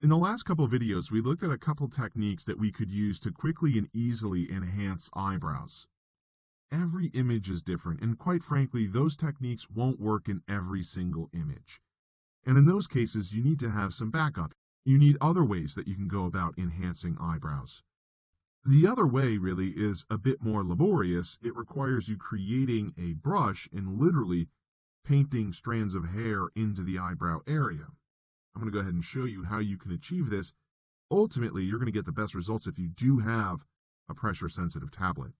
In the last couple of videos, we looked at a couple techniques that we could use to quickly and easily enhance eyebrows. Every image is different, and quite frankly, those techniques won't work in every single image. And in those cases, you need to have some backup. You need other ways that you can go about enhancing eyebrows. The other way really is a bit more laborious. It requires you creating a brush and literally painting strands of hair into the eyebrow area. I'm going to go ahead and show you how you can achieve this. Ultimately, you're going to get the best results if you do have a pressure-sensitive tablet.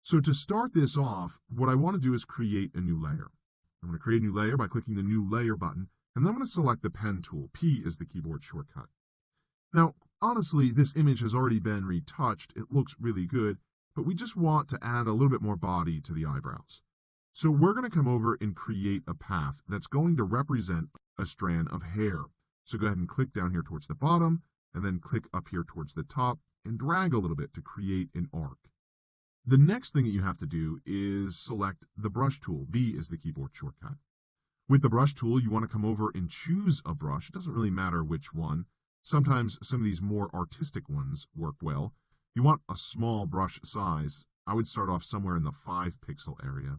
So to start this off, what I want to do is create a new layer. I'm going to create a new layer by clicking the New Layer button, and then I'm going to select the Pen tool. P is the keyboard shortcut. Now, honestly, this image has already been retouched. It looks really good, but we just want to add a little bit more body to the eyebrows. So we're going to come over and create a path that's going to represent a strand of hair. So go ahead and click down here towards the bottom, and then click up here towards the top, and drag a little bit to create an arc. The next thing that you have to do is select the Brush tool. B is the keyboard shortcut. With the Brush tool, you want to come over and choose a brush. It doesn't really matter which one. Sometimes some of these more artistic ones work well. You want a small brush size. I would start off somewhere in the 5-pixel area.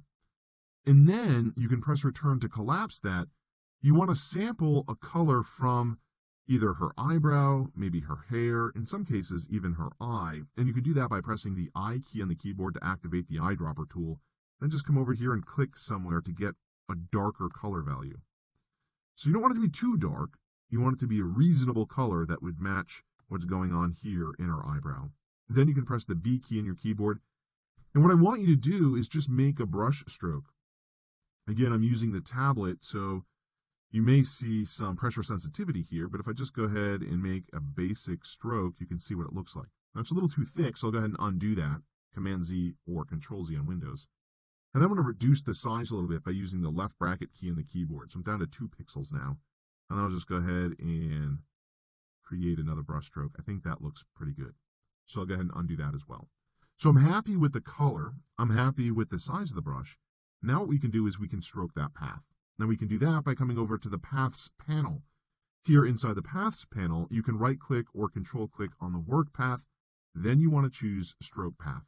And then you can press return to collapse that. You want to sample a color from either her eyebrow, maybe her hair, in some cases even her eye. And you can do that by pressing the I key on the keyboard to activate the eyedropper tool. Then just come over here and click somewhere to get a darker color value. So you don't want it to be too dark. You want it to be a reasonable color that would match what's going on here in our eyebrow. Then you can press the B key on your keyboard. And what I want you to do is just make a brush stroke. Again, I'm using the tablet, so you may see some pressure sensitivity here, but if I just go ahead and make a basic stroke, you can see what it looks like. Now, it's a little too thick, so I'll go ahead and undo that, Command-Z or Control-Z on Windows. And then I'm going to reduce the size a little bit by using the left bracket key on the keyboard. So I'm down to 2 pixels now. And then I'll just go ahead and create another brush stroke. I think that looks pretty good. So I'll go ahead and undo that as well. So I'm happy with the color. I'm happy with the size of the brush. Now what we can do is we can stroke that path. Now we can do that by coming over to the Paths panel. Here inside the Paths panel, you can right-click or control-click on the work path. Then you want to choose Stroke Path.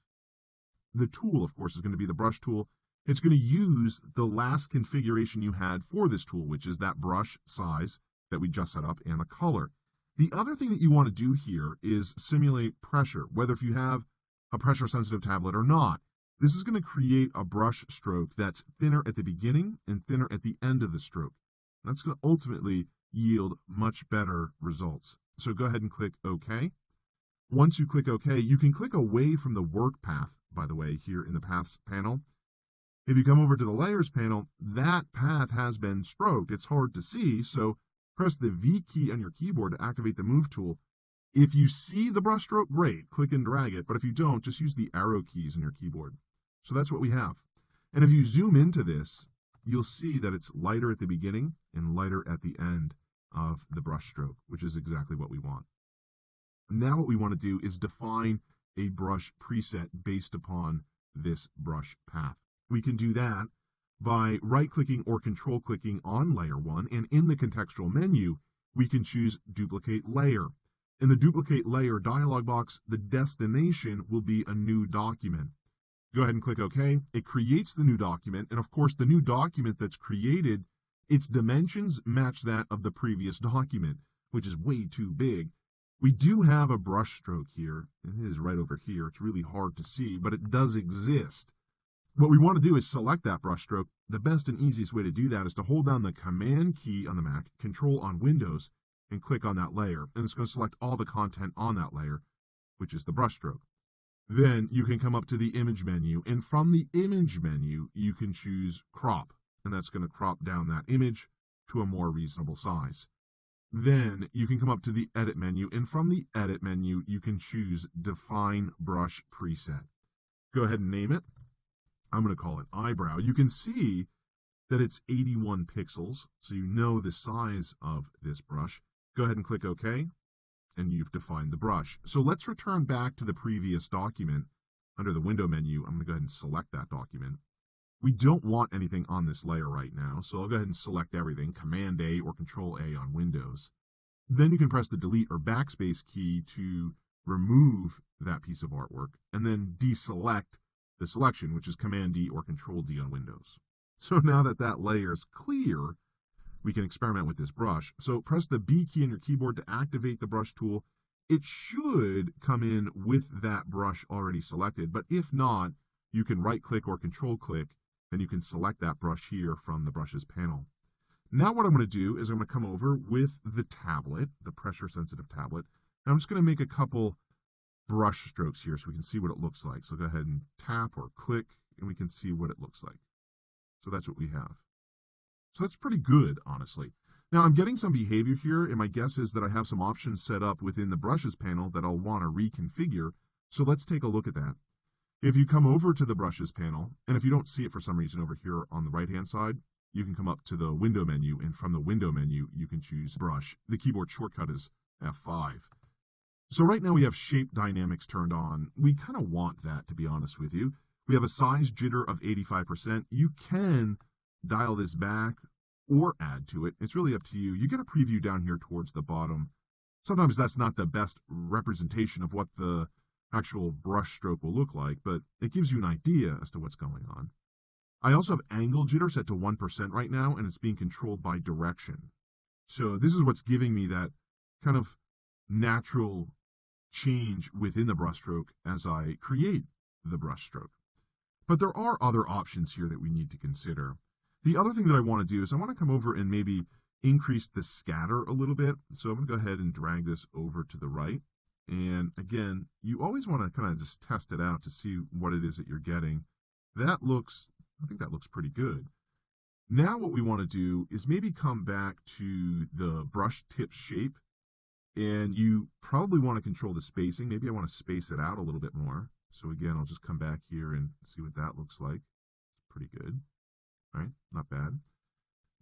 The tool, of course, is going to be the brush tool. It's going to use the last configuration you had for this tool, which is that brush size that we just set up and the color. The other thing that you want to do here is simulate pressure, whether if you have a pressure-sensitive tablet or not. This is going to create a brush stroke that's thinner at the beginning and thinner at the end of the stroke. That's going to ultimately yield much better results. So go ahead and click OK. Once you click OK, you can click away from the work path, by the way, here in the Paths panel. If you come over to the Layers panel, that path has been stroked. It's hard to see, so press the V key on your keyboard to activate the Move tool. If you see the brush stroke, great, click and drag it. But if you don't, just use the arrow keys on your keyboard. So that's what we have. And if you zoom into this, you'll see that it's lighter at the beginning and lighter at the end of the brush stroke, which is exactly what we want. Now what we want to do is define a brush preset based upon this brush path. We can do that by right-clicking or control-clicking on Layer 1, and in the contextual menu, we can choose Duplicate Layer. In the Duplicate Layer dialog box, the destination will be a new document. Go ahead and click OK. It creates the new document, and of course, the new document that's created, its dimensions match that of the previous document, which is way too big. We do have a brush stroke here, and it is right over here. It's really hard to see, but it does exist. What we want to do is select that brush stroke. The best and easiest way to do that is to hold down the Command key on the Mac, Control on Windows, and click on that layer. And it's going to select all the content on that layer, which is the brush stroke. Then you can come up to the Image menu, and from the Image menu, you can choose Crop, and that's going to crop down that image to a more reasonable size. Then you can come up to the Edit menu, and from the Edit menu, you can choose Define Brush Preset. Go ahead and name it. I'm going to call it Eyebrow. You can see that it's 81 pixels, so you know the size of this brush. Go ahead and click OK, and you've defined the brush. So let's return back to the previous document. Under the Window menu, I'm going to go ahead and select that document. We don't want anything on this layer right now, so I'll go ahead and select everything, Command A or Control A on Windows. Then you can press the delete or backspace key to remove that piece of artwork and then deselect the selection, which is Command D or Control D on Windows. So now that that layer is clear, we can experiment with this brush. So press the B key on your keyboard to activate the brush tool. It should come in with that brush already selected, but if not, you can right click or control click and you can select that brush here from the brushes panel. Now what I'm going to do is I'm going to come over with the tablet, the pressure sensitive tablet, and I'm just going to make a couple brush strokes here so we can see what it looks like. So go ahead and tap or click and we can see what it looks like. So that's what we have. So that's pretty good, honestly. Now I'm getting some behavior here, and my guess is that I have some options set up within the brushes panel that I'll want to reconfigure. So let's take a look at that. If you come over to the brushes panel, and if you don't see it for some reason over here on the right-hand side, you can come up to the window menu, and from the window menu, you can choose brush. The keyboard shortcut is F5. So right now we have shape dynamics turned on. We kind of want that, to be honest with you. We have a size jitter of 85%. You can dial this back or add to it. It's really up to you. You get a preview down here towards the bottom. Sometimes that's not the best representation of what the actual brush stroke will look like, but it gives you an idea as to what's going on. I also have angle jitter set to 1% right now, and it's being controlled by direction. So this is what's giving me that kind of natural change within the brushstroke as I create the brushstroke. But there are other options here that we need to consider. The other thing that I want to do is I want to come over and maybe increase the scatter a little bit. So I'm going to go ahead and drag this over to the right. And again, you always want to kind of just test it out to see what it is that you're getting. I think that looks pretty good. Now what we want to do is maybe come back to the brush tip shape, and you probably want to control the spacing. Maybe I want to space it out a little bit more. So again, I'll just come back here and see what that looks like. It's pretty good, right? Not bad.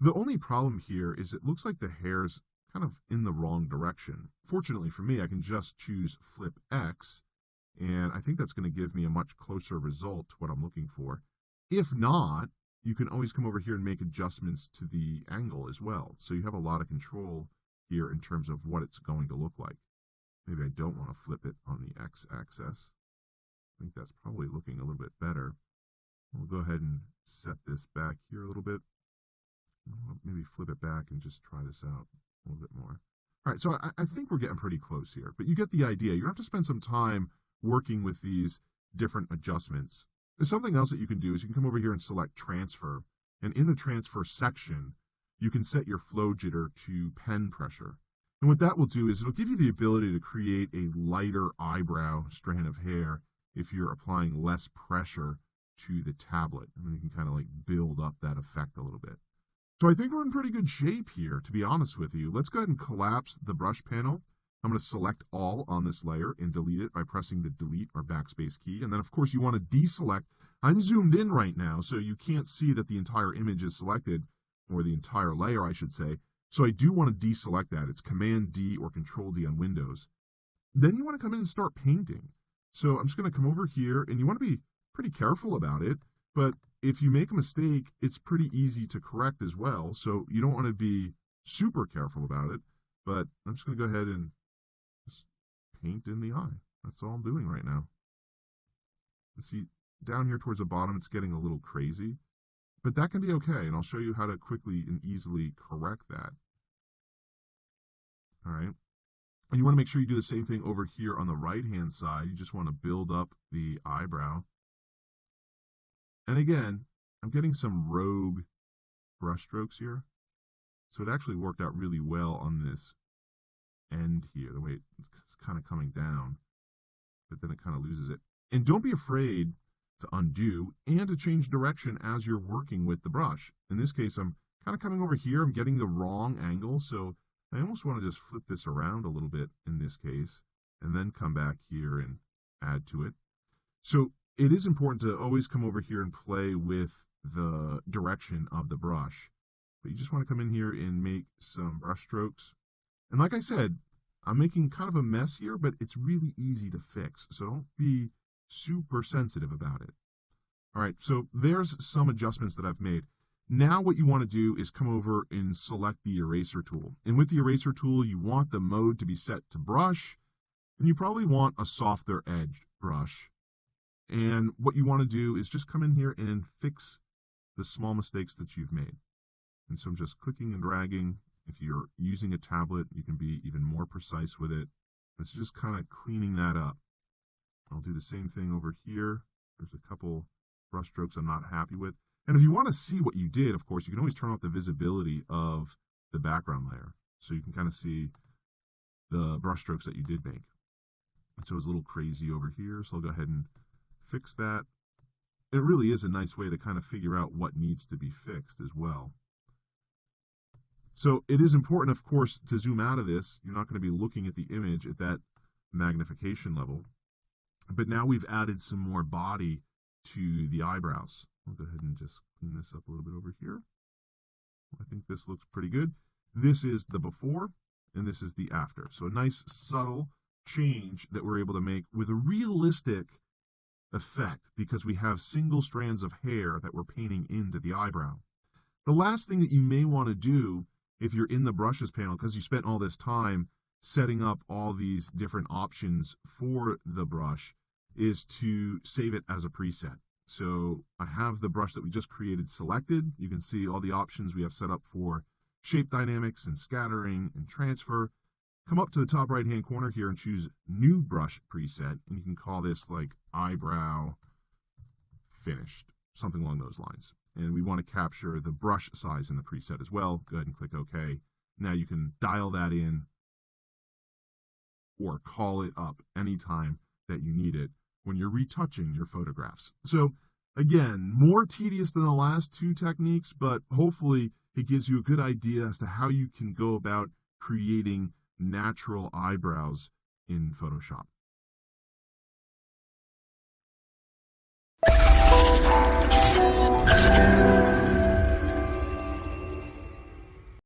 The only problem here is it looks like the hair's kind of in the wrong direction. Fortunately for me, I can just choose flip X, and I think that's going to give me a much closer result to what I'm looking for. If not, you can always come over here and make adjustments to the angle as well. So you have a lot of control here in terms of what it's going to look like. Maybe I don't want to flip it on the X axis. I think that's probably looking a little bit better. We'll go ahead and set this back here a little bit. Maybe flip it back and just try this out a little bit more. All right, so I think we're getting pretty close here, but you get the idea. You have to spend some time working with these different adjustments. There's something else that you can do is you can come over here and select transfer, and in the transfer section, you can set your flow jitter to pen pressure. And what that will do is it'll give you the ability to create a lighter eyebrow strand of hair if you're applying less pressure to the tablet. And then you can kind of like build up that effect a little bit. So I think we're in pretty good shape here, to be honest with you. Let's go ahead and collapse the brush panel. I'm going to select all on this layer and delete it by pressing the delete or backspace key. And then, of course, you want to deselect. I'm zoomed in right now, so you can't see that the entire image is selected, or the entire layer, I should say. So I do want to deselect that. It's Command D or Control D on Windows. Then you want to come in and start painting. So I'm just going to come over here, and you want to be pretty careful about it. But if you make a mistake, it's pretty easy to correct as well. So you don't want to be super careful about it. But I'm just going to go ahead and just paint in the eye. That's all I'm doing right now. You see, down here towards the bottom, it's getting a little crazy. But that can be okay, and I'll show you how to quickly and easily correct that. All right. And you want to make sure you do the same thing over here on the right-hand side. You just want to build up the eyebrow. And again, I'm getting some rogue brush strokes here. So it actually worked out really well on this end here, the way it's kind of coming down, but then it kind of loses it. And don't be afraid to undo and to change direction as you're working with the brush. In this case, I'm kind of coming over here. I'm getting the wrong angle, so I almost want to just flip this around a little bit in this case, and then come back here and add to it. So it is important to always come over here and play with the direction of the brush. But you just want to come in here and make some brush strokes. And like I said, I'm making kind of a mess here, but it's really easy to fix. So don't be super sensitive about it. All right, so there's some adjustments that I've made. Now what you want to do is come over and select the eraser tool. And with the eraser tool, you want the mode to be set to brush, and you probably want a softer edged brush. And what you want to do is just come in here and fix the small mistakes that you've made. And so I'm just clicking and dragging. If you're using a tablet, you can be even more precise with it. It's just kind of cleaning that up. I'll do the same thing over here. There's a couple brush strokes I'm not happy with. And if you want to see what you did, of course, you can always turn off the visibility of the background layer. So you can kind of see the brush strokes that you did make. And so it's a little crazy over here. So I'll go ahead and fix that. It really is a nice way to kind of figure out what needs to be fixed as well. So it is important, of course, to zoom out of this. You're not going to be looking at the image at that magnification level. But now we've added some more body to the eyebrows. I'll go ahead and just clean this up a little bit over here. I think this looks pretty good. This is the before, and this is the after. So a nice subtle change that we're able to make with a realistic effect because we have single strands of hair that we're painting into the eyebrow. The last thing that you may want to do if you're in the brushes panel, because you spent all this time setting up all these different options for the brush, is to save it as a preset. So I have the brush that we just created selected. You can see all the options we have set up for shape dynamics and scattering and transfer. Come up to the top right hand corner here and choose new brush preset, and you can call this like eyebrow finished, something along those lines. And we want to capture the brush size in the preset as well. Go ahead and click OK. Now you can dial that in or call it up anytime that you need it when you're retouching your photographs. So again, more tedious than the last two techniques, but hopefully it gives you a good idea as to how you can go about creating natural eyebrows in Photoshop.